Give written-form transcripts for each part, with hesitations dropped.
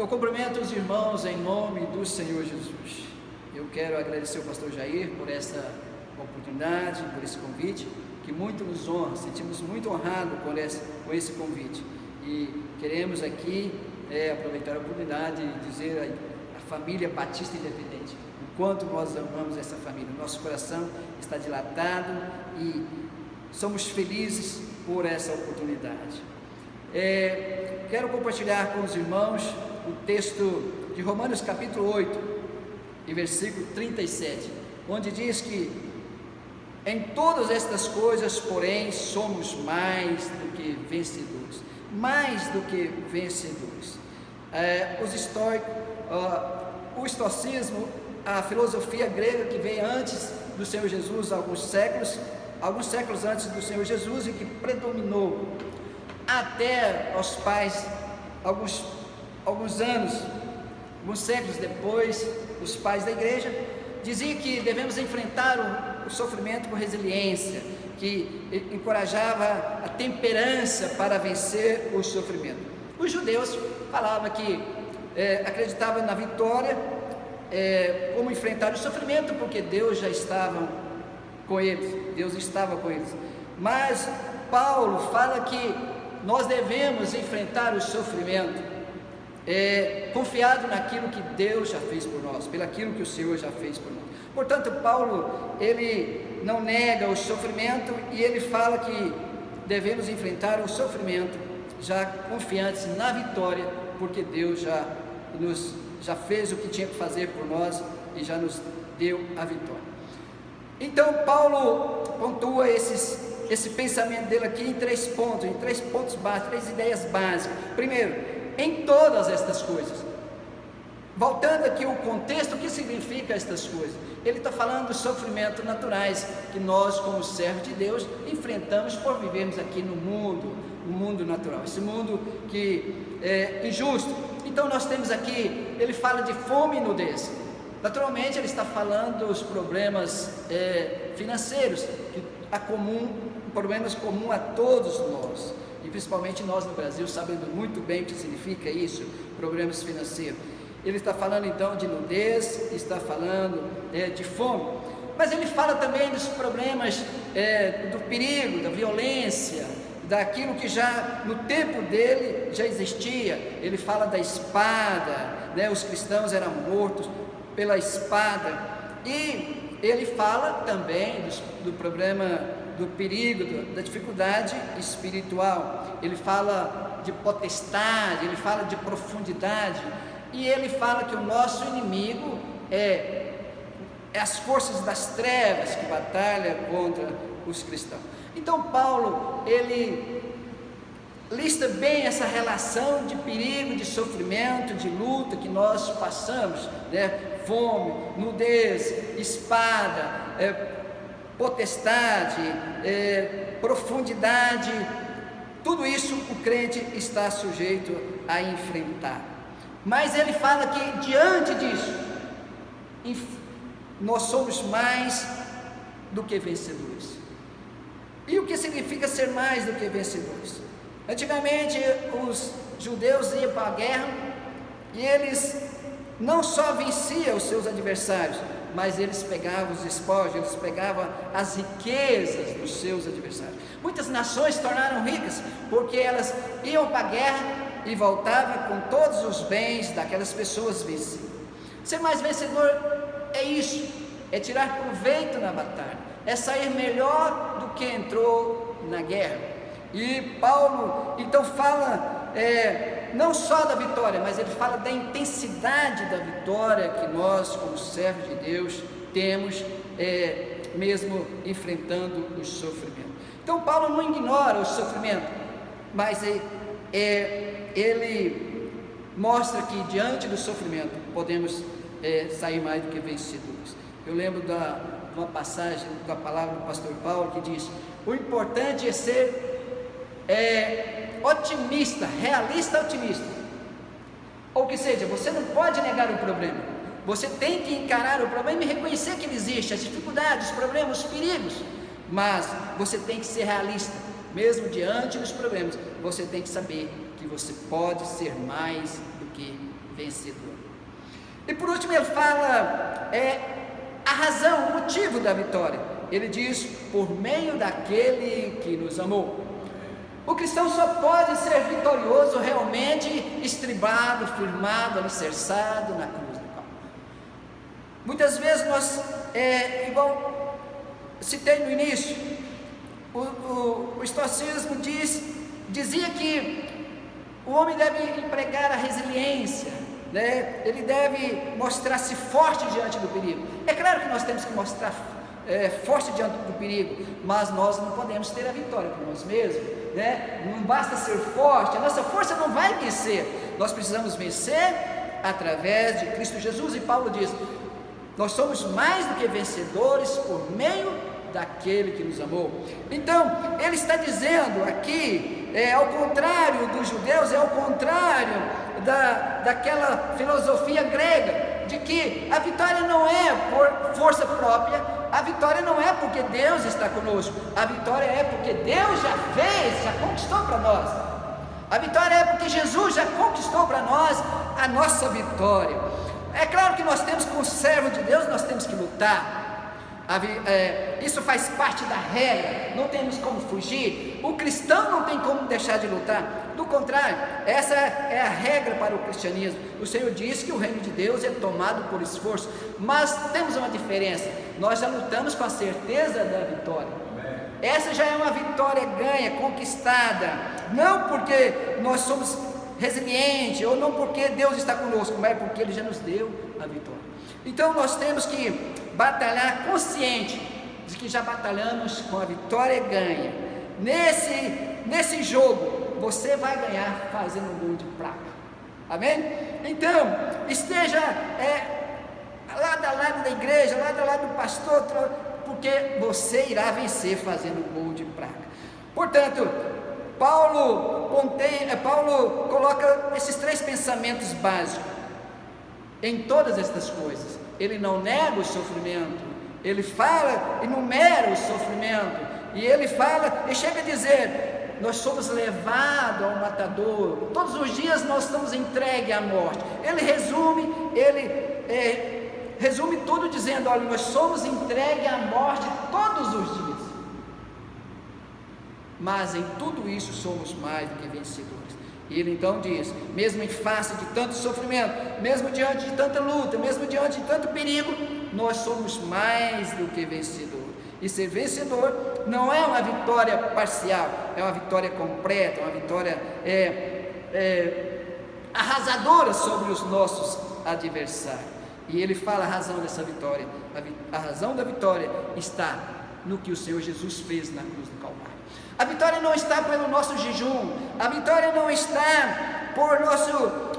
Eu cumprimento os irmãos em nome do Senhor Jesus. Eu quero agradecer ao pastor Jair por essa oportunidade, por esse convite, que muito nos honra, sentimos muito honrados com esse convite. E queremos aqui aproveitar a oportunidade de dizer à família Batista Independente o quanto nós amamos essa família. Nosso coração está dilatado e somos felizes por essa oportunidade. Quero compartilhar com os irmãos o texto de Romanos capítulo 8 e versículo 37, onde diz que em todas estas coisas, porém, somos mais do que vencedores, mais do que vencedores. Os estoicos, o estoicismo, a filosofia grega que veio antes do Senhor Jesus, alguns séculos antes do Senhor Jesus, e que predominou até os pais, alguns anos, alguns séculos depois, os pais da igreja diziam que devemos enfrentar o sofrimento com resiliência, que encorajava a temperança para vencer o sofrimento. Os judeus falavam que acreditavam na vitória, como enfrentar o sofrimento, porque Deus já estava com eles, mas Paulo fala que nós devemos enfrentar o sofrimento confiado naquilo que Deus já fez por nós, pelaquilo que o Senhor já fez por nós. Portanto, Paulo, ele não nega o sofrimento e ele fala que devemos enfrentar o sofrimento já confiantes na vitória, porque Deus já fez o que tinha que fazer por nós e já nos deu a vitória. Então, Paulo pontua esse pensamento dele aqui em três pontos básicos, três ideias básicas. Primeiro, em todas estas coisas. Voltando aqui o contexto, o que significa estas coisas? Ele está falando dos sofrimentos naturais que nós, como servos de Deus, enfrentamos por vivermos aqui no mundo natural, esse mundo que é injusto. Então nós temos aqui, ele fala de fome e nudez. Naturalmente ele está falando dos problemas financeiros, que problemas comuns a todos nós, e principalmente nós no Brasil, sabendo muito bem o que significa isso, problemas financeiros. Ele está falando então de nudez, está falando de fome, mas ele fala também dos problemas do perigo, da violência, daquilo que já no tempo dele já existia. Ele fala da espada, os cristãos eram mortos pela espada, e ele fala também do problema do perigo, da dificuldade espiritual. Ele fala de potestade, ele fala de profundidade, e ele fala que o nosso inimigo é as forças das trevas que batalham contra os cristãos. Então Paulo, ele lista bem essa relação de perigo, de sofrimento, de luta que nós passamos, fome, nudez, espada, potestade, profundidade, tudo isso o crente está sujeito a enfrentar. Mas ele fala que diante disso, nós somos mais do que vencedores. E o que significa ser mais do que vencedores? Antigamente os judeus iam para a guerra e eles não só venciam os seus adversários, mas eles pegavam os espólios, eles pegavam as riquezas dos seus adversários. Muitas nações se tornaram ricas porque elas iam para a guerra e voltavam com todos os bens daquelas pessoas vencidas. Ser mais vencedor é isso, é tirar proveito na batalha, é sair melhor do que entrou na guerra. E Paulo então fala não só da vitória, mas ele fala da intensidade da vitória que nós, como servos de Deus, temos, mesmo enfrentando o sofrimento. Então Paulo não ignora o sofrimento, mas ele mostra que diante do sofrimento podemos sair mais do que vencedores. Eu lembro de uma passagem da palavra do pastor Paulo que diz: o importante é ser otimista, realista otimista. Ou que seja, você não pode negar o problema, você tem que encarar o problema e reconhecer que ele existe, as dificuldades, os problemas, os perigos, mas você tem que ser realista, mesmo diante dos problemas, você tem que saber que você pode ser mais do que vencedor. E por último ele fala a razão, o motivo da vitória. Ele diz: por meio daquele que nos amou. O cristão só pode ser vitorioso realmente estribado, firmado, alicerçado na cruz do Calvário. Muitas vezes nós, igual citei no início, o estoicismo dizia que o homem deve empregar a resiliência, né? Ele deve mostrar-se forte diante do perigo. É claro que nós temos que mostrar forte diante do perigo, mas nós não podemos ter a vitória por nós mesmos, né? Não basta ser forte, a nossa força não vai vencer, nós precisamos vencer através de Cristo Jesus. E Paulo diz: nós somos mais do que vencedores por meio daquele que nos amou. Então ele está dizendo aqui, ao contrário dos judeus, ao contrário daquela filosofia grega, de que a vitória não é por força própria, a vitória não é porque Deus está conosco, a vitória é porque Deus já fez, já conquistou para nós. A vitória é porque Jesus já conquistou para nós a nossa vitória. É claro que nós temos, como servo de Deus, nós temos que lutar. Isso faz parte da regra, não temos como fugir. O cristão não tem como deixar de lutar, do contrário, essa é a regra para o cristianismo. O Senhor diz que o reino de Deus é tomado por esforço, mas temos uma diferença: nós já lutamos com a certeza da vitória. Essa já é uma vitória ganha, conquistada, não porque nós somos resilientes, ou não porque Deus está conosco, mas porque Ele já nos deu a vitória. Então nós temos que batalhar consciente de que já batalhamos com a vitória ganha. Nesse jogo você vai ganhar fazendo um gol de placa, amém? Então esteja lado a lado da igreja, lado a lado do pastor, porque você irá vencer fazendo um gol de placa. Portanto, Paulo coloca esses 3 pensamentos básicos em todas estas coisas. Ele não nega o sofrimento, ele fala, enumera o sofrimento, e ele fala e chega a dizer: nós somos levados ao matador, todos os dias nós estamos entregues à morte. Ele resume tudo dizendo: olha, nós somos entregues à morte todos os dias, mas em tudo isso somos mais do que vencedores. E ele então diz: mesmo em face de tanto sofrimento, mesmo diante de tanta luta, mesmo diante de tanto perigo, nós somos mais do que vencedor. E ser vencedor não é uma vitória parcial, é uma vitória completa, uma vitória arrasadora sobre os nossos adversários. E ele fala a razão dessa vitória. A razão da vitória está no que o Senhor Jesus fez na cruz do Calvário. A vitória não está pelo nosso jejum, a vitória não está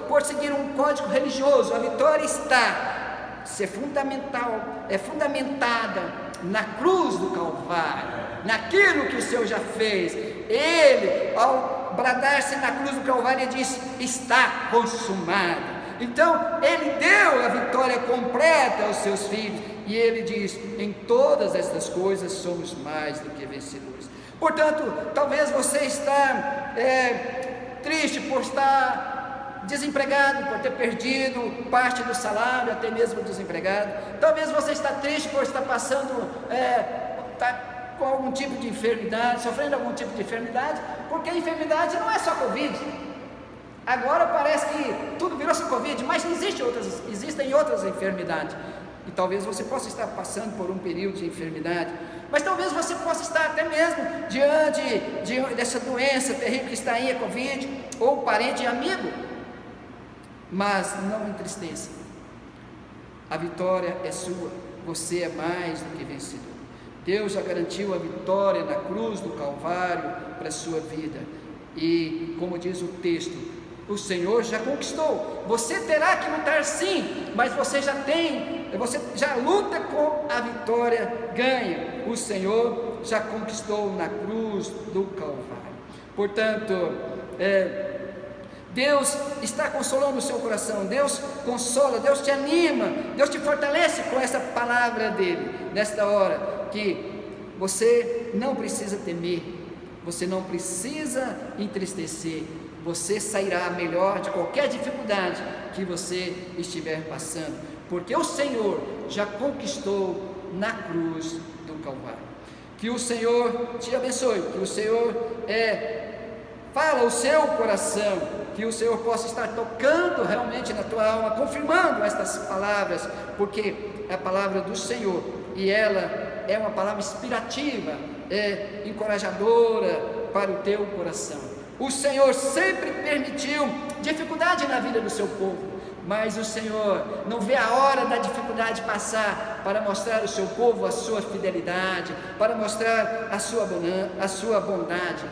por seguir um código religioso. A vitória está fundamentada na cruz do Calvário, naquilo que o Senhor já fez. Ele, ao bradar-se na cruz do Calvário, ele diz: está consumado. Então ele deu a vitória completa aos seus filhos, e ele diz: em todas estas coisas somos mais do que vencedores. Portanto, talvez você está triste por estar desempregado, por ter perdido parte do salário, até mesmo desempregado. Talvez você está triste por estar passando com algum tipo de enfermidade, sofrendo algum tipo de enfermidade, porque a enfermidade não é só Covid. Agora parece que tudo virou só Covid, mas existem outras enfermidades. E talvez você possa estar passando por um período de enfermidade, mas talvez você possa estar até mesmo diante dessa doença terrível que está aí, a Covid, ou parente e amigo. Mas não entristeça, a vitória é sua, você é mais do que vencedor. Deus já garantiu a vitória na cruz do Calvário para a sua vida, e como diz o texto, o Senhor já conquistou. Você terá que lutar sim, mas você já luta com a vitória ganha. O Senhor já conquistou na cruz do Calvário. Portanto, Deus está consolando o seu coração. Deus consola, Deus te anima, Deus te fortalece com essa palavra dele, nesta hora, que você não precisa temer, você não precisa entristecer, você sairá melhor de qualquer dificuldade que você estiver passando, porque o Senhor já conquistou na cruz do Calvário. Que o Senhor te abençoe, que o Senhor fala o seu coração, que o Senhor possa estar tocando realmente na tua alma, confirmando estas palavras, porque é a palavra do Senhor, e ela é uma palavra inspirativa, encorajadora para o teu coração. O Senhor sempre permitiu dificuldade na vida do seu povo, mas o Senhor não vê a hora da dificuldade passar para mostrar ao seu povo a sua fidelidade, para mostrar a sua bondade.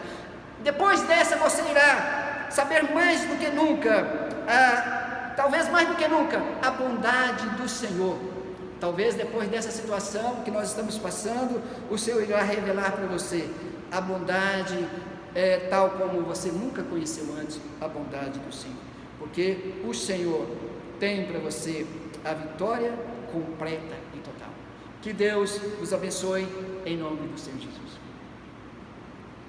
Depois dessa você irá saber mais do que nunca, talvez mais do que nunca, a bondade do Senhor. Talvez depois dessa situação que nós estamos passando, o Senhor irá revelar para você a bondade, tal como você nunca conheceu antes, a bondade do Senhor, porque o Senhor tem para você a vitória completa e total. Que Deus os abençoe em nome do Senhor Jesus.